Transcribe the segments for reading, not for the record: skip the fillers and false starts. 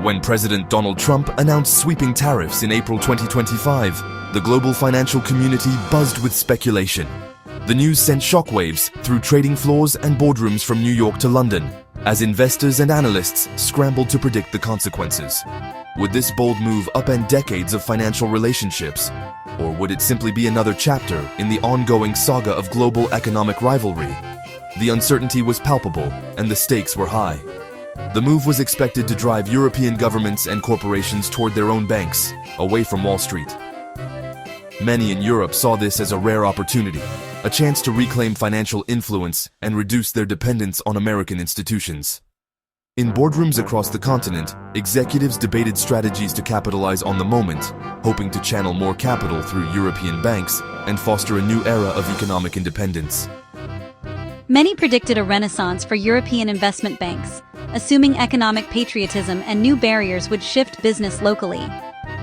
When President Donald Trump announced sweeping tariffs in April 2025, the global financial community buzzed with speculation. The news sent shockwaves through trading floors and boardrooms from New York to London, as investors and analysts scrambled to predict the consequences. Would this bold move upend decades of financial relationships? Or would it simply be another chapter in the ongoing saga of global economic rivalry? The uncertainty was palpable, and the stakes were high. The move was expected to drive European governments and corporations toward their own banks, away from Wall Street. Many in Europe saw this as a rare opportunity, a chance to reclaim financial influence and reduce their dependence on American institutions. In boardrooms across the continent, executives debated strategies to capitalize on the moment, hoping to channel more capital through European banks and foster a new era of economic independence. Many predicted a renaissance for European investment banks, assuming economic patriotism and new barriers would shift business locally.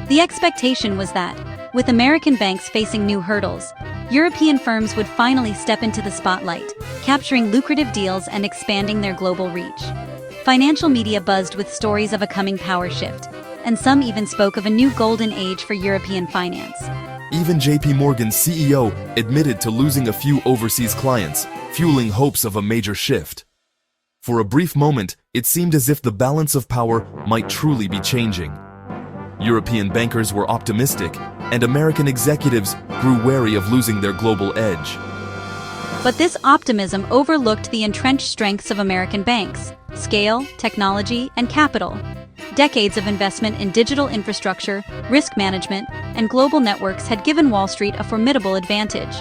The expectation was that, with American banks facing new hurdles, European firms would finally step into the spotlight, capturing lucrative deals and expanding their global reach. Financial media buzzed with stories of a coming power shift, and some even spoke of a new golden age for European finance. Even JP Morgan's CEO admitted to losing a few overseas clients, fueling hopes of a major shift. For a brief moment, it seemed as if the balance of power might truly be changing. European bankers were optimistic, and American executives grew wary of losing their global edge. But this optimism overlooked the entrenched strengths of American banks: scale, technology, and capital. Decades of investment in digital infrastructure, risk management, and global networks had given Wall Street a formidable advantage.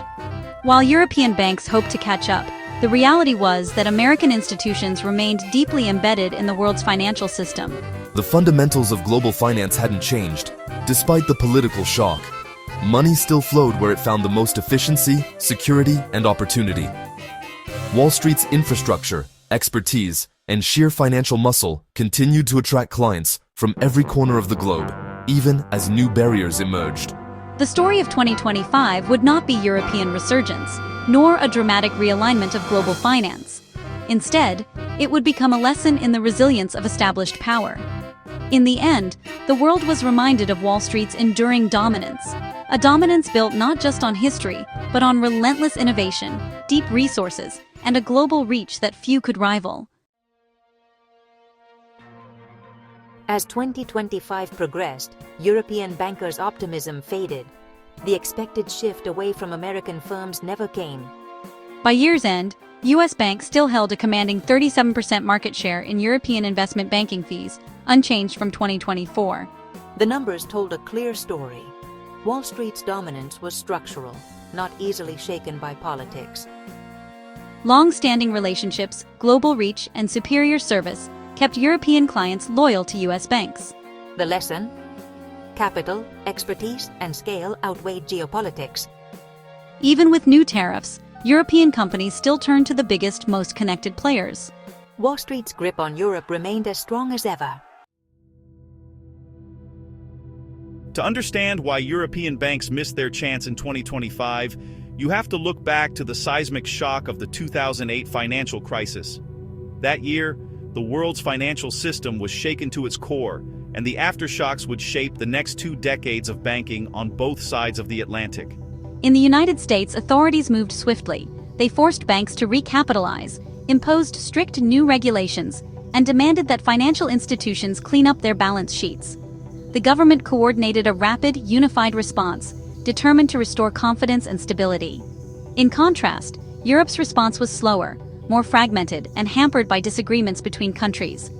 While European banks hoped to catch up, the reality was that American institutions remained deeply embedded in the world's financial system. The fundamentals of global finance hadn't changed, despite the political shock. Money still flowed where it found the most efficiency, security, and opportunity. Wall Street's infrastructure, expertise, and sheer financial muscle continued to attract clients from every corner of the globe, even as new barriers emerged. The story of 2025 would not be European resurgence, nor a dramatic realignment of global finance. Instead, it would become a lesson in the resilience of established power. In the end, the world was reminded of Wall Street's enduring dominance, a dominance built not just on history, but on relentless innovation, deep resources, and a global reach that few could rival. As 2025 progressed, European bankers' optimism faded. The expected shift away from American firms never came. By year's end, U.S. banks still held a commanding 37% market share in European investment banking fees, unchanged from 2024. The numbers told a clear story. Wall Street's dominance was structural, not easily shaken by politics. Long-standing relationships, global reach, and superior service kept European clients loyal to U.S. banks. The lesson? Capital, expertise, and scale outweighed geopolitics. Even with new tariffs, European companies still turned to the biggest, most connected players. Wall Street's grip on Europe remained as strong as ever. To understand why European banks missed their chance in 2025, you have to look back to the seismic shock of the 2008 financial crisis. That year, the world's financial system was shaken to its core, and the aftershocks would shape the next 2 decades of banking on both sides of the Atlantic. In the United States, authorities moved swiftly. They forced banks to recapitalize, imposed strict new regulations, and demanded that financial institutions clean up their balance sheets. The government coordinated a rapid, unified response, determined to restore confidence and stability. In contrast, Europe's response was slower, more fragmented, and hampered by disagreements between countries.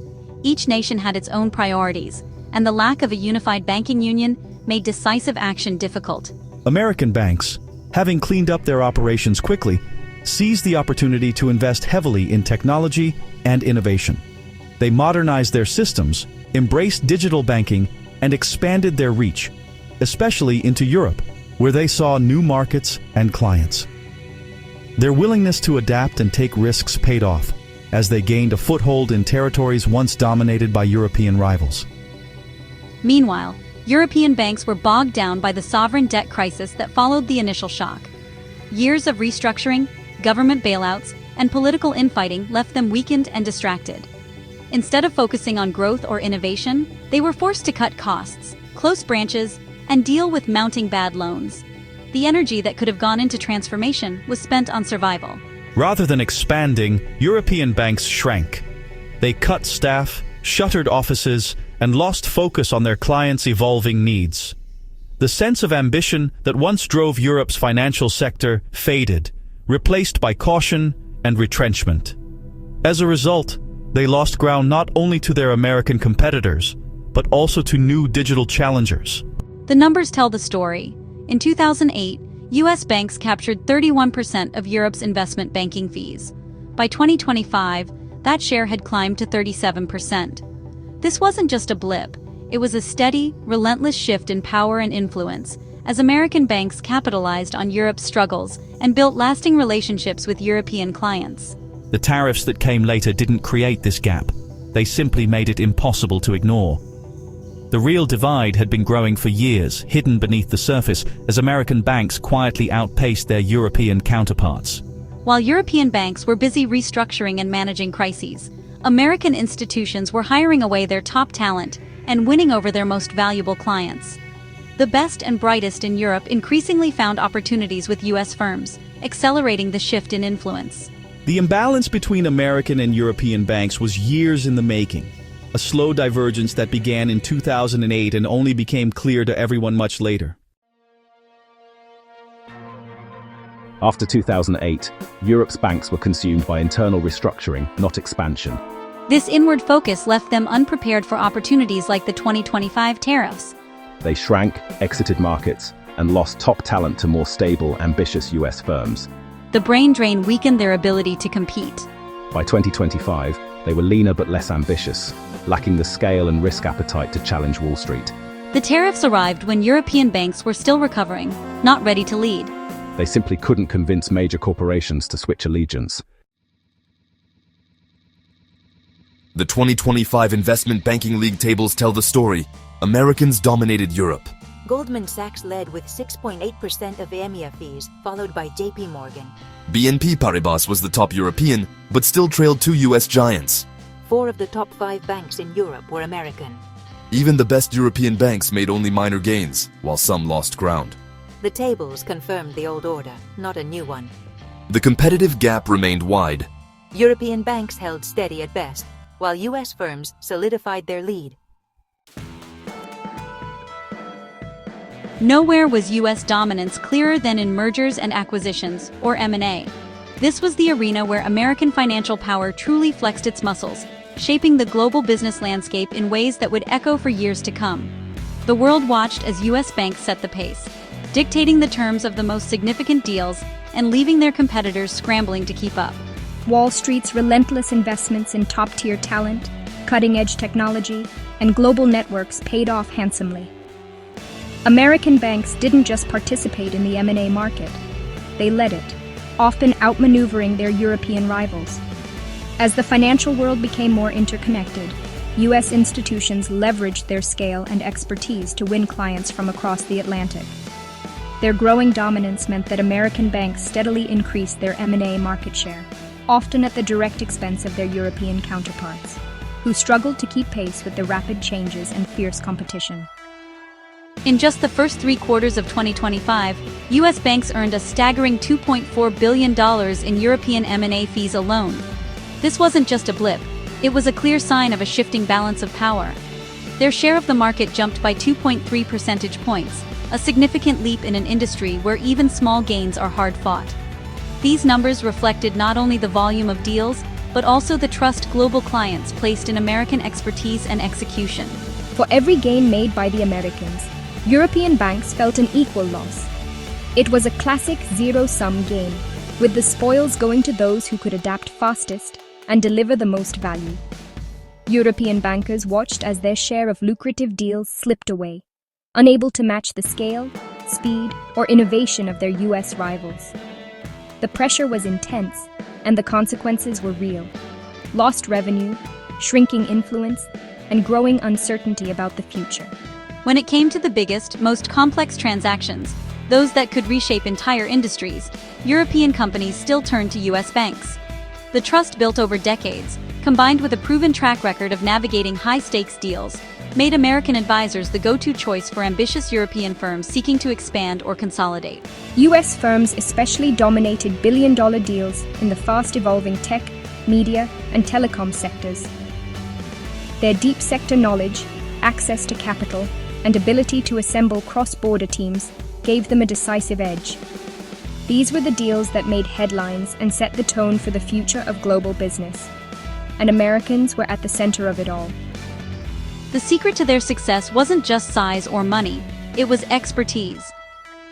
Each nation had its own priorities, and the lack of a unified banking union made decisive action difficult. American banks, having cleaned up their operations quickly, seized the opportunity to invest heavily in technology and innovation. They modernized their systems, embraced digital banking, and expanded their reach, especially into Europe, where they saw new markets and clients. Their willingness to adapt and take risks paid off, as they gained a foothold in territories once dominated by European rivals. Meanwhile, European banks were bogged down by the sovereign debt crisis that followed the initial shock. Years of restructuring, government bailouts, and political infighting left them weakened and distracted. Instead of focusing on growth or innovation, they were forced to cut costs, close branches, and deal with mounting bad loans. The energy that could have gone into transformation was spent on survival. Rather than expanding, European banks shrank. They cut staff, shuttered offices, and lost focus on their clients' evolving needs. The sense of ambition that once drove Europe's financial sector faded, replaced by caution and retrenchment. As a result, they lost ground not only to their American competitors, but also to new digital challengers. The numbers tell the story. In 2008, U.S. banks captured 31% of Europe's investment banking fees. By 2025, that share had climbed to 37%. This wasn't just a blip, it was a steady, relentless shift in power and influence, as American banks capitalized on Europe's struggles and built lasting relationships with European clients. The tariffs that came later didn't create this gap. They simply made it impossible to ignore. The real divide had been growing for years, hidden beneath the surface, as American banks quietly outpaced their European counterparts. While European banks were busy restructuring and managing crises, American institutions were hiring away their top talent and winning over their most valuable clients. The best and brightest in Europe increasingly found opportunities with U.S. firms, accelerating the shift in influence. The imbalance between American and European banks was years in the making, a slow divergence that began in 2008 and only became clear to everyone much later. After 2008, Europe's banks were consumed by internal restructuring, not expansion. This inward focus left them unprepared for opportunities like the 2025 tariffs. They shrank, exited markets, and lost top talent to more stable, ambitious US firms. The brain drain weakened their ability to compete. By 2025, they were leaner but less ambitious, lacking the scale and risk appetite to challenge Wall Street. The tariffs arrived when European banks were still recovering, not ready to lead. They simply couldn't convince major corporations to switch allegiance. The 2025 Investment Banking League tables tell the story. Americans dominated Europe. Goldman Sachs led with 6.8% of EMEA fees, followed by JP Morgan. BNP Paribas was the top European, but still trailed two US giants. 4 of the top 5 banks in Europe were American. Even the best European banks made only minor gains, while some lost ground. The tables confirmed the old order, not a new one. The competitive gap remained wide. European banks held steady at best, while US firms solidified their lead. Nowhere was U.S. dominance clearer than in mergers and acquisitions, or M&A. This was the arena where American financial power truly flexed its muscles, shaping the global business landscape in ways that would echo for years to come. The world watched as U.S. banks set the pace, dictating the terms of the most significant deals and leaving their competitors scrambling to keep up. Wall Street's relentless investments in top-tier talent, cutting-edge technology, and global networks paid off handsomely. American banks didn't just participate in the M&A market, they led it, often outmaneuvering their European rivals. As the financial world became more interconnected, U.S. institutions leveraged their scale and expertise to win clients from across the Atlantic. Their growing dominance meant that American banks steadily increased their M&A market share, often at the direct expense of their European counterparts, who struggled to keep pace with the rapid changes and fierce competition. In just the first 3 quarters of 2025, U.S. banks earned a staggering $2.4 billion in European M&A fees alone. This wasn't just a blip, it was a clear sign of a shifting balance of power. Their share of the market jumped by 2.3 percentage points, a significant leap in an industry where even small gains are hard-fought. These numbers reflected not only the volume of deals, but also the trust global clients placed in American expertise and execution. For every gain made by the Americans, European banks felt an equal loss. It was a classic zero-sum game, with the spoils going to those who could adapt fastest and deliver the most value. European bankers watched as their share of lucrative deals slipped away, unable to match the scale, speed, or innovation of their U.S. rivals. The pressure was intense, and the consequences were real. Lost revenue, shrinking influence, and growing uncertainty about the future. When it came to the biggest, most complex transactions, those that could reshape entire industries, European companies still turned to U.S. banks. The trust built over decades, combined with a proven track record of navigating high-stakes deals, made American advisors the go-to choice for ambitious European firms seeking to expand or consolidate. US firms especially dominated billion-dollar deals in the fast-evolving tech, media, and telecom sectors. Their deep sector knowledge, access to capital, and ability to assemble cross-border teams gave them a decisive edge. These were the deals that made headlines and set the tone for the future of global business. And Americans were at the center of it all. The secret to their success wasn't just size or money, it was expertise.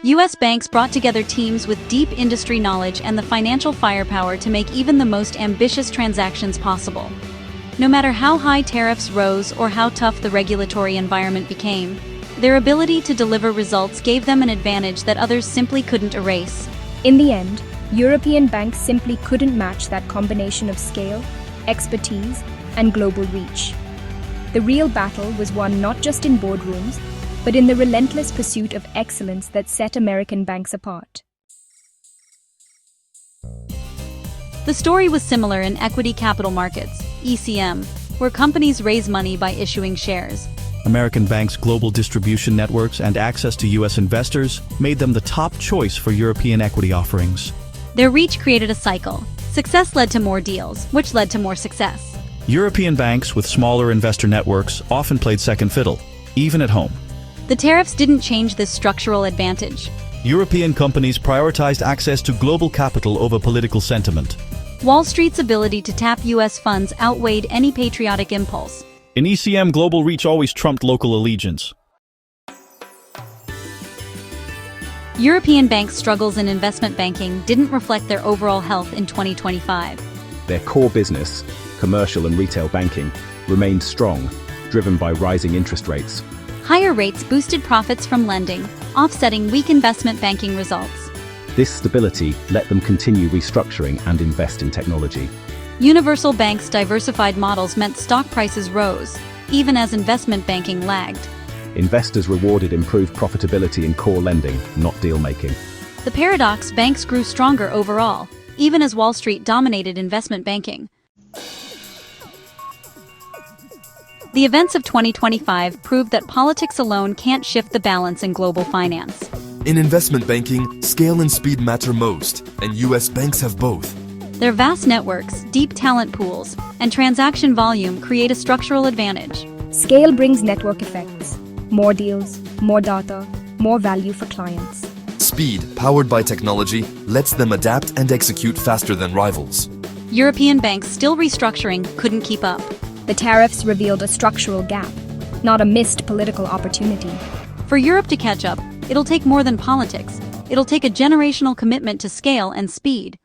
U.S. banks brought together teams with deep industry knowledge and the financial firepower to make even the most ambitious transactions possible. No matter how high tariffs rose or how tough the regulatory environment became, their ability to deliver results gave them an advantage that others simply couldn't erase. In the end, European banks simply couldn't match that combination of scale, expertise, and global reach. The real battle was won not just in boardrooms, but in the relentless pursuit of excellence that set American banks apart. The story was similar in equity capital markets, ECM, where companies raise money by issuing shares. American banks' global distribution networks and access to U.S. investors made them the top choice for European equity offerings. Their reach created a cycle. Success led to more deals, which led to more success. European banks with smaller investor networks often played second fiddle, even at home. The tariffs didn't change this structural advantage. European companies prioritized access to global capital over political sentiment. Wall Street's ability to tap U.S. funds outweighed any patriotic impulse. In ECM, global reach always trumped local allegiance. European banks' struggles in investment banking didn't reflect their overall health in 2025. Their core business, commercial and retail banking, remained strong, driven by rising interest rates. Higher rates boosted profits from lending, offsetting weak investment banking results. This stability let them continue restructuring and invest in technology. Universal banks' diversified models meant stock prices rose, even as investment banking lagged. Investors rewarded improved profitability in core lending, not deal-making. The paradox: banks grew stronger overall, even as Wall Street dominated investment banking. The events of 2025 proved that politics alone can't shift the balance in global finance. In investment banking, scale and speed matter most, and US banks have both. Their vast networks, deep talent pools, and transaction volume create a structural advantage. Scale brings network effects. More deals, more data, more value for clients. Speed, powered by technology, lets them adapt and execute faster than rivals. European banks, still restructuring, couldn't keep up. The tariffs revealed a structural gap, not a missed political opportunity. For Europe to catch up, it'll take more than politics. It'll take a generational commitment to scale and speed.